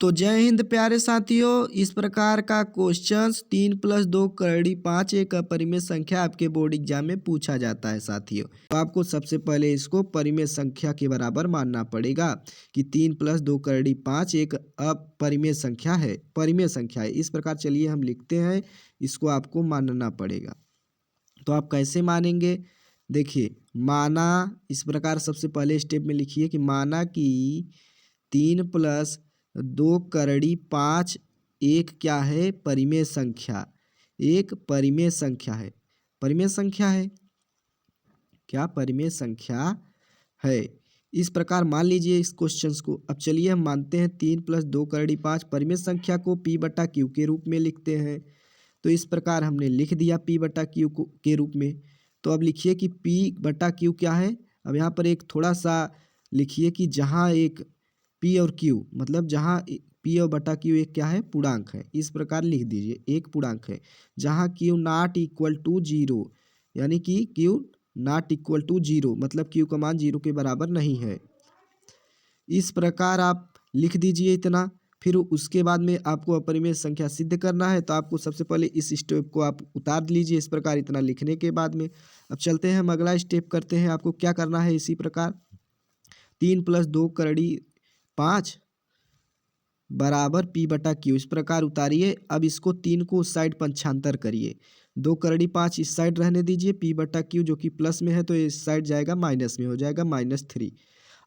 तो जय हिंद प्यारे साथियों, इस प्रकार का क्वेश्चंस 3+2 करड़ी 5 एक अपरिमेय संख्या आपके बोर्ड एग्जाम में पूछा जाता है साथियों। तो आपको सबसे पहले इसको परिमेय संख्या के बराबर मानना पड़ेगा कि 3+2 करड़ी 5 एक अपरिमेय संख्या है, परिमेय संख्या है। इस प्रकार चलिए हम लिखते हैं, इसको आपको मानना पड़ेगा। तो आप कैसे मानेंगे? देखिए, माना इस प्रकार सबसे पहले स्टेप में लिखिए कि माना कि 3+2 करड़ी 5 एक क्या है? परिमेय संख्या, एक परिमेय संख्या है। परिमेय संख्या है क्या? परिमेय संख्या है। इस प्रकार मान लीजिए इस क्वेश्चंस को। अब चलिए हम मानते हैं 3+2 करड़ी 5 परिमेय संख्या को P/Q के रूप में लिखते हैं। तो इस प्रकार हमने लिख दिया P/Q के रूप में। तो अब लिखिए कि P/Q क्या है। अब यहाँ पर एक थोड़ा सा लिखिए कि जहाँ एक P और Q मतलब जहाँ P और बटा Q एक क्या है? पूर्णांक है। इस प्रकार लिख दीजिए, एक पूर्णांक है जहाँ Q नॉट इक्वल टू 0, यानी कि Q नॉट इक्वल टू 0 मतलब Q का मान 0 के बराबर नहीं है। इस प्रकार आप लिख दीजिए इतना। फिर उसके बाद में आपको अपरिमेय संख्या सिद्ध करना है, तो आपको सबसे पहले इस स्टेप को आप उतार लीजिए इस प्रकार इतना लिखने के बाद में। अब चलते हैं हम अगला स्टेप करते हैं। आपको क्या करना है? इसी प्रकार 3+2 करड़ी 5 बराबर P/Q इस प्रकार उतारिए। अब इसको 3 को उस साइड पंक्षांतर करिए। 2 करड़ी 5 इस साइड रहने दीजिए, P/Q जो कि प्लस में है तो इस साइड जाएगा माइनस में, हो जाएगा -3।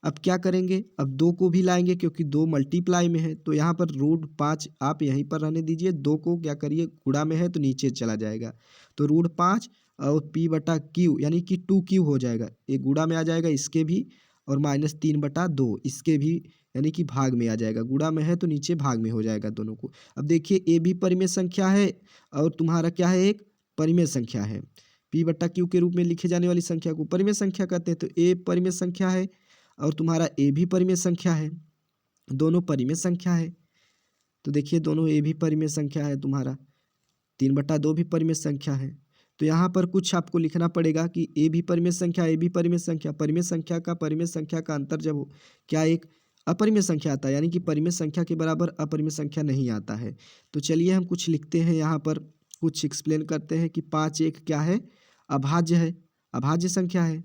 अब क्या करेंगे? अब 2 को भी लाएंगे क्योंकि 2 मल्टीप्लाई में है, तो यहाँ पर √5 आप यहीं पर रहने दीजिए। 2 को क्या करिए? गुणा में है तो नीचे चला जाएगा, तो √5 और P/Q यानी कि 2Q हो जाएगा। ये गुणा में आ जाएगा इसके भी, और -3/2 इसके भी, यानी कि भाग में आ जाएगा। गुणा में है तो नीचे भाग में हो जाएगा दोनों को। अब देखिए, ए भी परिमेय संख्या है और तुम्हारा क्या है? एक परिमेय संख्या है। P/Q के रूप में लिखे जाने वाली संख्या को परिमेय संख्या कहते हैं। तो ए परिमेय संख्या है और तुम्हारा ए भी परिमेय संख्या है, दोनों परिमेय संख्या है। तो देखिए, दोनों ए भी परिमेय संख्या है, तुम्हारा 3/2 भी परिमेय संख्या है। तो यहाँ पर कुछ आपको लिखना पड़ेगा कि ए भी परिमेय संख्या, ए भी परिमेय संख्या। परिमेय संख्या का परिमेय संख्या का अंतर जब हो क्या एक अपरिमेय संख्या आता है, यानी कि परिमेय संख्या के बराबर अपरिमेय संख्या नहीं आता है। तो चलिए हम कुछ लिखते हैं यहाँ पर, कुछ एक्सप्लेन करते हैं कि 5 एक क्या है? अभाज्य है, अभाज्य संख्या है।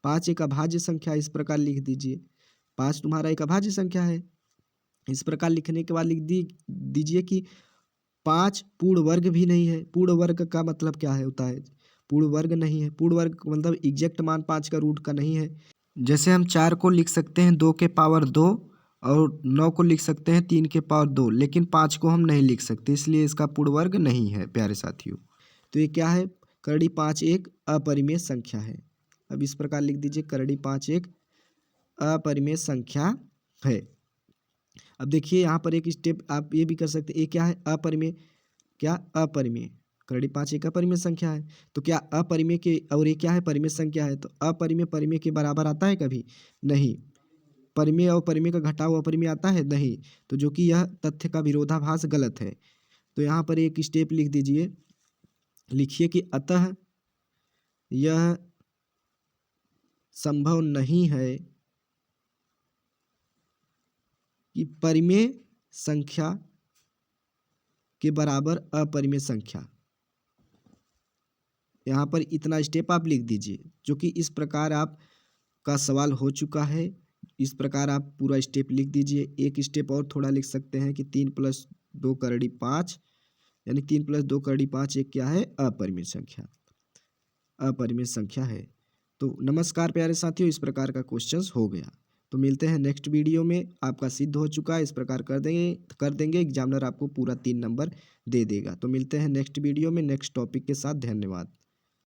5 एक अभाज्य संख्या, इस प्रकार लिख दीजिए। 5 तुम्हारा एक अभाज्य संख्या है। इस प्रकार लिखने के बाद लिख दीजिए कि 5 पूर्ण वर्ग भी नहीं है। पूर्ण वर्ग का मतलब क्या है होता है? पूर्ण वर्ग नहीं है। पूर्ण वर्ग का मतलब एग्जैक्ट मान 5 का रूट का नहीं है। जैसे हम 4 को लिख सकते हैं 2 के पावर 2 और 9 को लिख सकते हैं 3 के पावर 2, लेकिन 5 को हम नहीं लिख सकते, इसलिए इसका पूर्ण वर्ग नहीं है प्यारे साथियों। तो ये क्या है? करड़ी 5 एक अपरिमेय संख्या है। अब इस प्रकार लिख दीजिए, करड़ी 5 एक अपरिमेय संख्या है। अब देखिए यहाँ पर एक स्टेप आप ये भी कर सकते हैं, ये क्या है? अपरिमेय, क्या? अपरिमेय। करड़ी 5 एक अपरिमेय संख्या है, तो क्या अपरिमेय के और ये क्या है? परिमेय संख्या है, तो अपरिमेय परिमेय के बराबर आता है कभी? नहीं। परिमेय और परिमेय का घटाव अपरिमेय आता है? नहीं। तो जो कि यह तथ्य का विरोधाभास गलत है। तो यहाँ पर एक स्टेप लिख दीजिए, लिखिए कि अतः यह संभव नहीं है कि परिमेय संख्या के बराबर अपरिमेय संख्या। यहाँ पर इतना स्टेप आप लिख दीजिए, जो कि इस प्रकार आप का सवाल हो चुका है। इस प्रकार आप पूरा स्टेप लिख दीजिए। एक स्टेप और थोड़ा लिख सकते हैं कि 3+2 करड़ी 5 यानी 3+2 करड़ी 5 एक क्या है? अपरिमेय संख्या, अपरिमेय संख्या है। तो नमस्कार प्यारे साथियों, इस प्रकार का क्वेश्चंस हो गया। तो मिलते हैं नेक्स्ट वीडियो में। आपका सिद्ध हो चुका है, इस प्रकार कर देंगे एग्जामिनर आपको पूरा 3 नंबर दे देगा। तो मिलते हैं नेक्स्ट वीडियो में नेक्स्ट टॉपिक के साथ। धन्यवाद।